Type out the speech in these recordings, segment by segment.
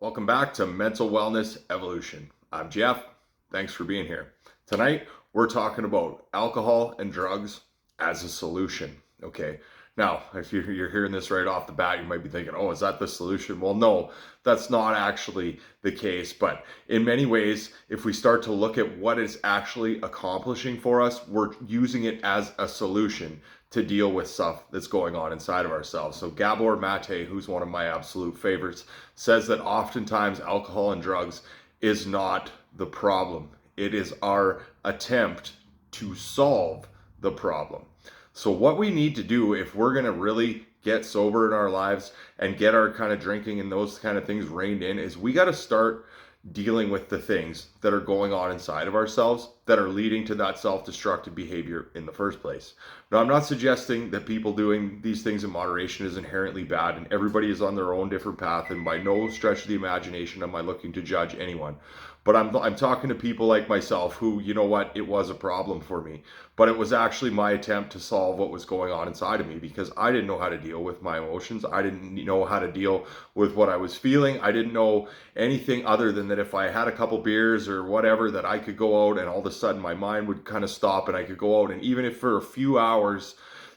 Welcome back to Mental Wellness Evolution. I'm Jeff. Thanks for being here. Tonight, we're talking about alcohol and drugs as a solution. Okay. Now, if you're hearing this right off the bat, you might be thinking, oh, is that the solution? Well, no, that's not actually the case. But in many ways, if we start to look at what it's actually accomplishing for us, we're using it as a solution to deal with stuff that's going on inside of ourselves. So Gabor Mate, who's one of my absolute favorites, says that oftentimes alcohol and drugs is not the problem. It is our attempt to solve the problem. So what we need to do if we're going to really get sober in our lives and get our kind of drinking and those kind of things reined in is we got to start dealing with the things that are going on inside of ourselves that are leading to that self-destructive behavior in the first place. Now, I'm not suggesting that people doing these things in moderation is inherently bad, and everybody is on their own different path, and by no stretch of the imagination am I looking to judge anyone. But I'm talking to people like myself who, you know what, it was a problem for me. But it was actually my attempt to solve what was going on inside of me because I didn't know how to deal with my emotions. I didn't know how to deal with what I was feeling. I didn't know anything other than that if I had a couple beers or whatever, that I could go out and all of a sudden my mind would kind of stop and I could go out, and even if for a few hours,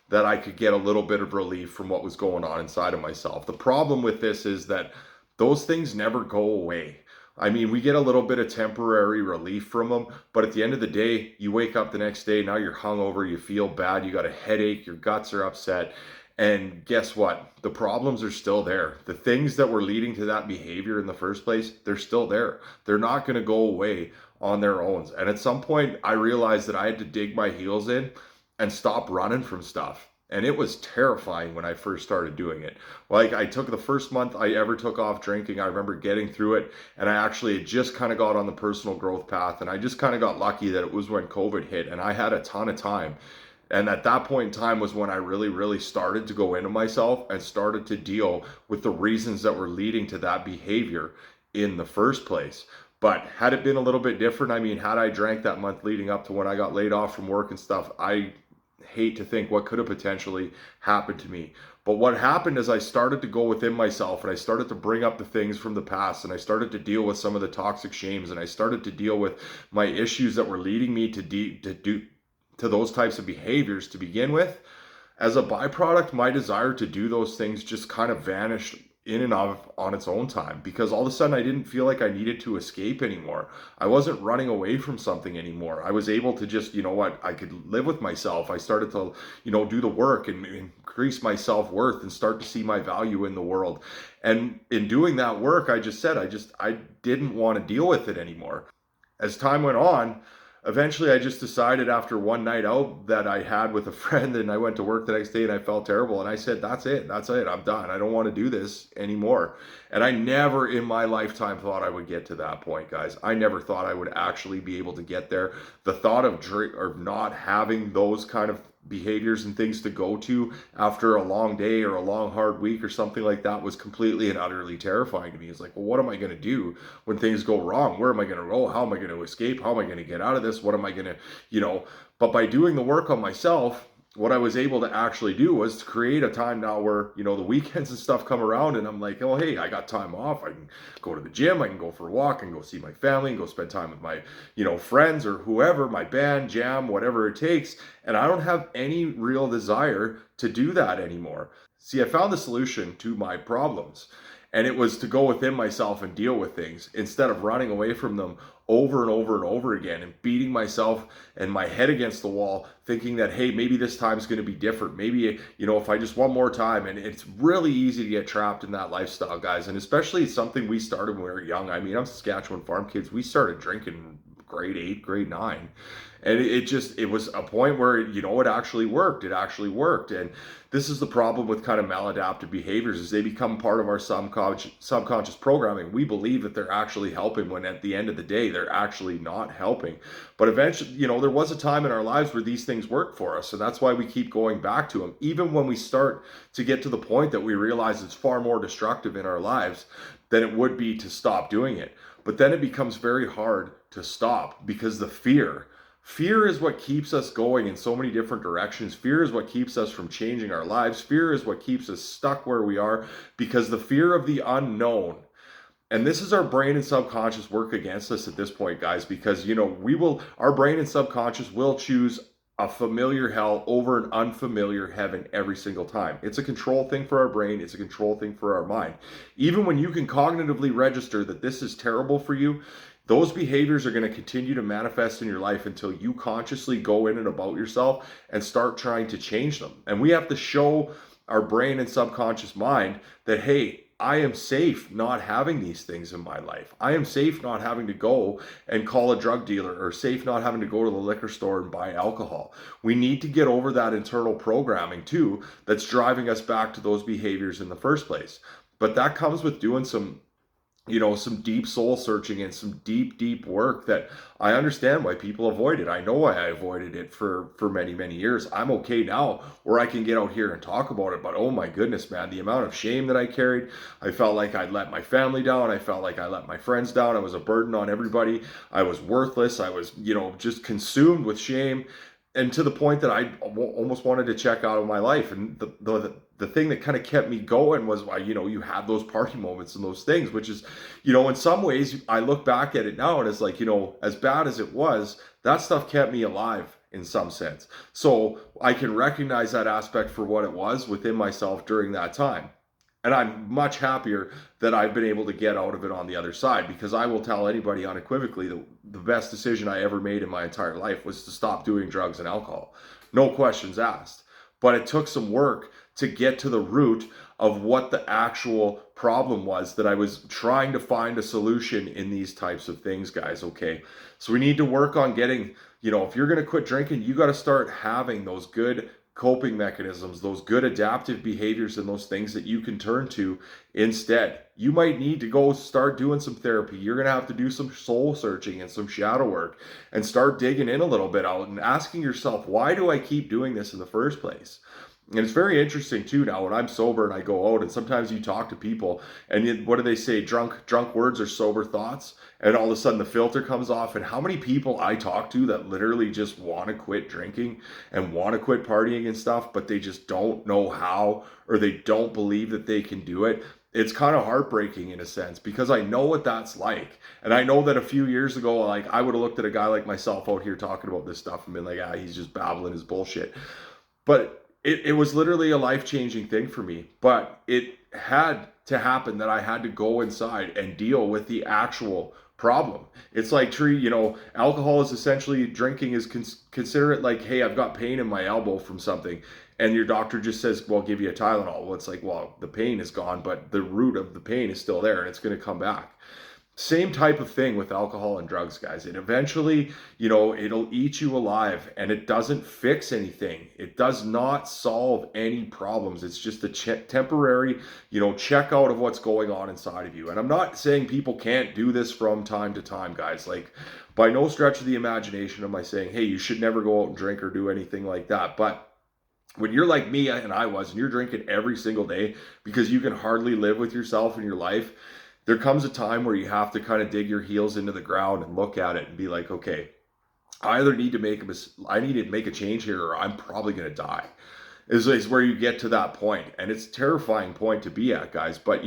that I could get a little bit of relief from what was going on inside of myself. The problem with this is that those things never go away. I mean, we get a little bit of temporary relief from them, but at the end of the day, you wake up the next day, now you're hungover, you feel bad, you got a headache, your guts are upset, and guess what? The problems are still there. The things that were leading to that behavior in the first place, they're still there. They're not going to go away on their own. And at some point, I realized that I had to dig my heels in and stop running from stuff. And it was terrifying when I first started doing it. Like, I took the first month I ever took off drinking. I remember getting through it, and I actually had just kind of got on the personal growth path. And I just kind of got lucky that it was when COVID hit, and I had a ton of time. And at that point in time was when I really, really started to go into myself and started to deal with the reasons that were leading to that behavior in the first place. But had it been a little bit different, I mean, had I drank that month leading up to when I got laid off from work and stuff, I hate to think what could have potentially happened to me. But what happened is I started to go within myself and I started to bring up the things from the past, and I started to deal with some of the toxic shames, and I started to deal with my issues that were leading me to those types of behaviors to begin with. As a byproduct, my desire to do those things just kind of vanished in and of on its own time, because all of a sudden I didn't feel like I needed to escape anymore. I wasn't running away from something anymore. I was able to just, you know what, I could live with myself. I started to, do the work and increase my self-worth and start to see my value in the world. And in doing that work, I didn't want to deal with it anymore. As time went on, eventually I just decided after one night out that I had with a friend, and I went to work the next day and I felt terrible, and I said, that's it, I'm done, I don't want to do this anymore. And I never in my lifetime thought I would get to that point, guys. I never thought I would actually be able to get there. The thought of drink or not having those kind of behaviors and things to go to after a long day or a long hard week or something like that was completely and utterly terrifying to me. It's like, well, what am I going to do when things go wrong? Where am I going to go? How am I going to escape? How am I going to get out of this? What am I going to, but by doing the work on myself, what I was able to actually do was to create a time now where, the weekends and stuff come around and I'm like, oh, hey, I got time off. I can go to the gym. I can go for a walk and go see my family and go spend time with my, friends or whoever, my band, jam, whatever it takes. And I don't have any real desire to do that anymore. See, I found the solution to my problems. And it was to go within myself and deal with things instead of running away from them over and over and over again and beating myself and my head against the wall, thinking that, hey, maybe this time's going to be different. Maybe, if I just one more time. And it's really easy to get trapped in that lifestyle, guys. And especially it's something we started when we were young. I mean, I'm Saskatchewan farm kids. We started drinking grade 8, grade 9. And it was a point where, it actually worked. It actually worked. And this is the problem with kind of maladaptive behaviors is they become part of our subconscious programming. We believe that they're actually helping when at the end of the day, they're actually not helping. But eventually, there was a time in our lives where these things worked for us. So that's why we keep going back to them. Even when we start to get to the point that we realize it's far more destructive in our lives than it would be to stop doing it. But then it becomes very hard to stop because the fear is what keeps us going in so many different directions. Fear is what keeps us from changing our lives. Fear is what keeps us stuck where we are, because the fear of the unknown And this is our brain and subconscious work against us at this point, guys, because our brain and subconscious will choose a familiar hell over an unfamiliar heaven every single time. It's a control thing for our brain, it's a control thing for our mind. Even when you can cognitively register that this is terrible for you, those behaviors are going to continue to manifest in your life until you consciously go in and about yourself and start trying to change them. And we have to show our brain and subconscious mind that, hey, I am safe not having these things in my life. I am safe not having to go and call a drug dealer, or safe not having to go to the liquor store and buy alcohol. We need to get over that internal programming too that's driving us back to those behaviors in the first place. But that comes with doing some deep soul searching and some deep work that I understand why people avoid it. I know why I avoided it for many years. I'm okay now where I can get out here and talk about it, but oh my goodness, man, the amount of shame that I carried. I felt like I'd let my family down. I felt like I let my friends down. I was a burden on everybody. I was worthless. I was, just consumed with shame, and to the point that I almost wanted to check out of my life. And the thing that kind of kept me going was why, you had those party moments and those things, which is, in some ways I look back at it now and it's like, as bad as it was, that stuff kept me alive in some sense. So I can recognize that aspect for what it was within myself during that time. And I'm much happier that I've been able to get out of it on the other side, because I will tell anybody unequivocally that the best decision I ever made in my entire life was to stop doing drugs and alcohol. No questions asked. But it took some work to get to the root of what the actual problem was that I was trying to find a solution in these types of things, guys. Okay. So we need to work on getting, if you're going to quit drinking, you got to start having those good coping mechanisms, those good adaptive behaviors, and those things that you can turn to instead. You might need to go start doing some therapy. You're going to have to do some soul searching and some shadow work and start digging in a little bit out and asking yourself, why do I keep doing this in the first place? And it's very interesting too now when I'm sober and I go out, and sometimes you talk to people and what do they say? Drunk words are sober thoughts. And all of a sudden the filter comes off. And how many people I talk to that literally just want to quit drinking and want to quit partying and stuff, but they just don't know how, or they don't believe that they can do it. It's kind of heartbreaking in a sense, because I know what that's like. And I know that a few years ago, like, I would have looked at a guy like myself out here talking about this stuff and been like, he's just babbling his bullshit. But it was literally a life-changing thing for me. But it had to happen that I had to go inside and deal with the actual problem. It's like alcohol is essentially, drinking is consider it like, hey, I've got pain in my elbow from something, and your doctor just says, well, give you a Tylenol. Well, it's like, well, the pain is gone, but the root of the pain is still there and it's going to come back. Same type of thing with alcohol and drugs, guys. It eventually, it'll eat you alive, and it doesn't fix anything. It does not solve any problems. It's just a temporary, check out of what's going on inside of you. And I'm not saying people can't do this from time to time, guys. Like, by no stretch of the imagination am I saying, hey, you should never go out and drink or do anything like that. But when you're like me and I was, and you're drinking every single day because you can hardly live with yourself in your life, there comes a time where you have to kind of dig your heels into the ground and look at it and be like, okay, I either need to make a change here, or I'm probably going to die. Is where you get to that point. And it's a terrifying point to be at, guys. But,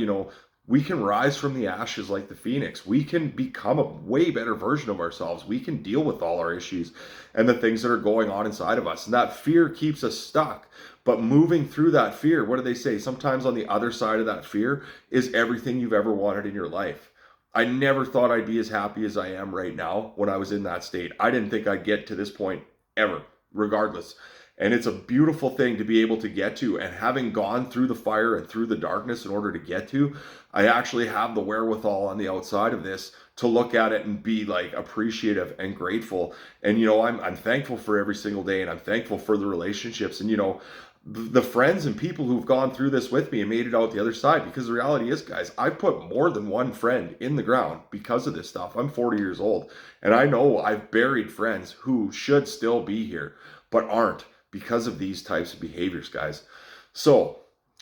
we can rise from the ashes like the phoenix. We can become a way better version of ourselves. We can deal with all our issues and the things that are going on inside of us. And that fear keeps us stuck. But moving through that fear, what do they say? Sometimes on the other side of that fear is everything you've ever wanted in your life. I never thought I'd be as happy as I am right now when I was in that state. I didn't think I'd get to this point ever, regardless. And it's a beautiful thing to be able to get to. And having gone through the fire and through the darkness in order to get to, I actually have the wherewithal on the outside of this to look at it and be like appreciative and grateful. And, I'm thankful for every single day, and I'm thankful for the relationships and, the friends and people who've gone through this with me and made it out the other side. Because the reality is, guys, I put more than one friend in the ground because of this stuff. I'm 40 years old, and I know I've buried friends who should still be here but aren't, because of these types of behaviors, guys. So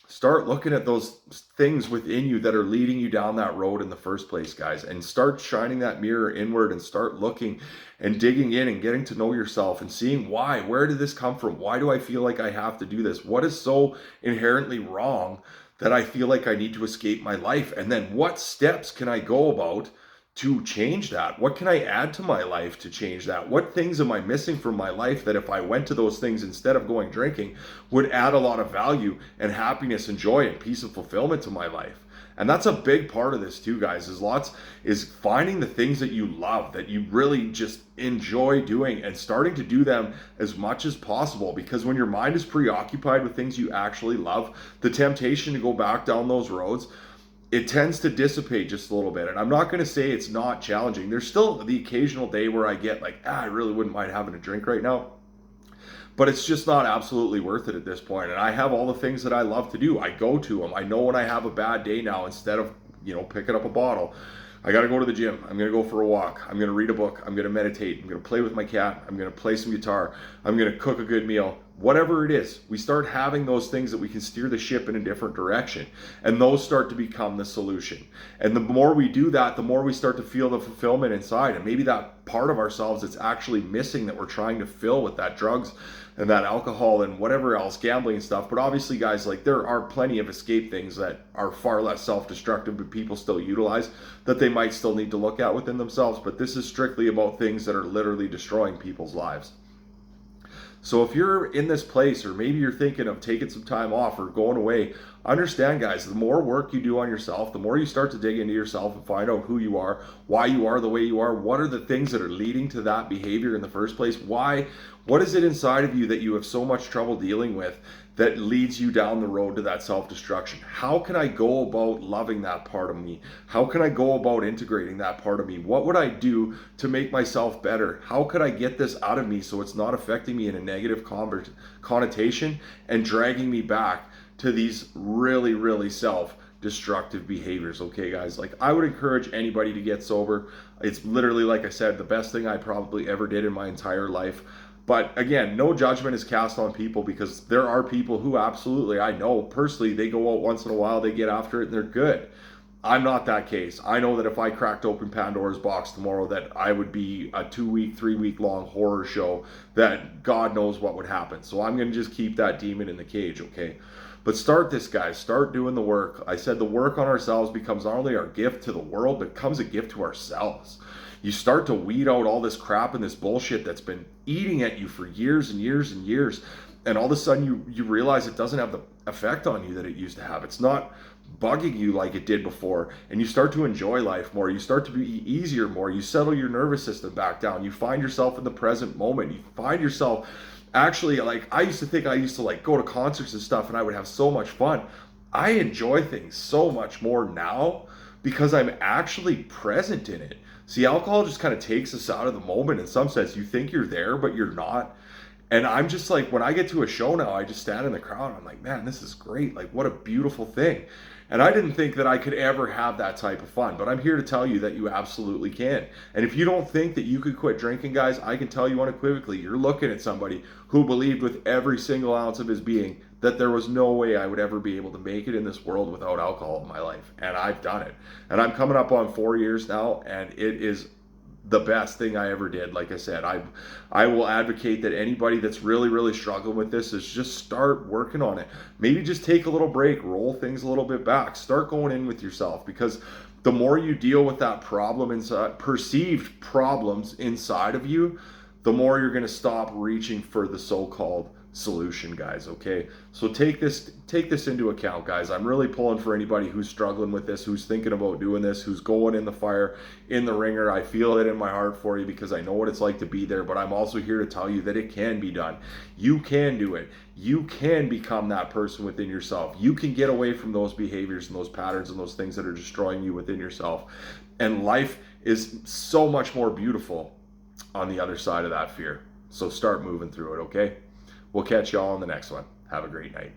start looking at those things within you that are leading you down that road in the first place, guys, and start shining that mirror inward and start looking and digging in and getting to know yourself and seeing where did this come from? Why do I feel like I have to do this? What is so inherently wrong that I feel like I need to escape my life? And then what steps can I go about to change that? What can I add to my life to change that? What things am I missing from my life that if I went to those things instead of going drinking would add a lot of value and happiness and joy and peace and fulfillment to my life? And that's a big part of this too, guys, is finding the things that you love, that you really just enjoy doing, and starting to do them as much as possible. Because when your mind is preoccupied with things you actually love, the temptation to go back down those roads, it tends to dissipate just a little bit. And I'm not going to say it's not challenging. There's still the occasional day where I get like, I really wouldn't mind having a drink right now. But it's just not absolutely worth it at this point. And I have all the things that I love to do. I go to them. I know when I have a bad day now, instead of, picking up a bottle, I got to go to the gym. I'm going to go for a walk. I'm going to read a book. I'm going to meditate. I'm going to play with my cat. I'm going to play some guitar. I'm going to cook a good meal. Whatever it is, we start having those things that we can steer the ship in a different direction. And those start to become the solution. And the more we do that, the more we start to feel the fulfillment inside. And maybe that part of ourselves that's actually missing that we're trying to fill with that drugs and that alcohol and whatever else, gambling and stuff. But obviously, guys, like there are plenty of escape things that are far less self-destructive, but people still utilize, that they might still need to look at within themselves. But this is strictly about things that are literally destroying people's lives. So if you're in this place, or maybe you're thinking of taking some time off or going away, understand, guys, the more work you do on yourself, the more you start to dig into yourself and find out who you are, why you are the way you are, what are the things that are leading to that behavior in the first place, what is it inside of you that you have so much trouble dealing with that leads you down the road to that self-destruction? How can I go about loving that part of me? How can I go about integrating that part of me? What would I do to make myself better? How could I get this out of me so it's not affecting me in a negative connotation and dragging me back to these really, really self-destructive behaviors? Okay, guys, like I would encourage anybody to get sober. It's literally, like I said, the best thing I probably ever did in my entire life. But again, no judgment is cast on people, because there are people who absolutely, I know personally, they go out once in a while, they get after it and they're good. I'm not that case. I know that if I cracked open Pandora's box tomorrow, that I would be a 2-week, 3-week long horror show that God knows what would happen. So I'm going to just keep that demon in the cage, okay? But start this, guys. Start doing the work. I said the work on ourselves becomes not only our gift to the world, but it becomes a gift to ourselves. You start to weed out all this crap and this bullshit that's been eating at you for years and years and years. And all of a sudden you realize it doesn't have the effect on you that it used to have. It's not bugging you like it did before. And you start to enjoy life more. You start to be easier more. You settle your nervous system back down. You find yourself in the present moment. You find yourself actually, like, I used to think I used to like go to concerts and stuff and I would have so much fun. I enjoy things so much more now because I'm actually present in it. See, alcohol just kind of takes us out of the moment in some sense. You think you're there, but you're not. And I'm just like, when I get to a show now, I just stand in the crowd and I'm like, man, this is great. Like, what a beautiful thing. And I didn't think that I could ever have that type of fun, but I'm here to tell you that you absolutely can. And if you don't think that you could quit drinking, guys, I can tell you unequivocally, you're looking at somebody who believed with every single ounce of his being that there was no way I would ever be able to make it in this world without alcohol in my life. And I've done it. And I'm coming up on 4 years now, and it is the best thing I ever did. Like I said, I will advocate that anybody that's really struggling with this is just start working on it. Maybe just take a little break, roll things a little bit back, start going in with yourself, because the more you deal with that problem inside, perceived problems inside of you, the more you're going to stop reaching for the so-called solution, guys. Okay, so take this into account, guys. I'm really pulling for anybody who's struggling with this, who's thinking about doing this, who's going in the fire, in the ringer. I feel it in my heart for you because I know what it's like to be there, but I'm also here to tell you that it can be done. You can do it. You can become that person within yourself. You can get away from those behaviors and those patterns and those things that are destroying you within yourself, and life is so much more beautiful on the other side of that fear. So start moving through it, okay? We'll catch y'all on the next one. Have a great night.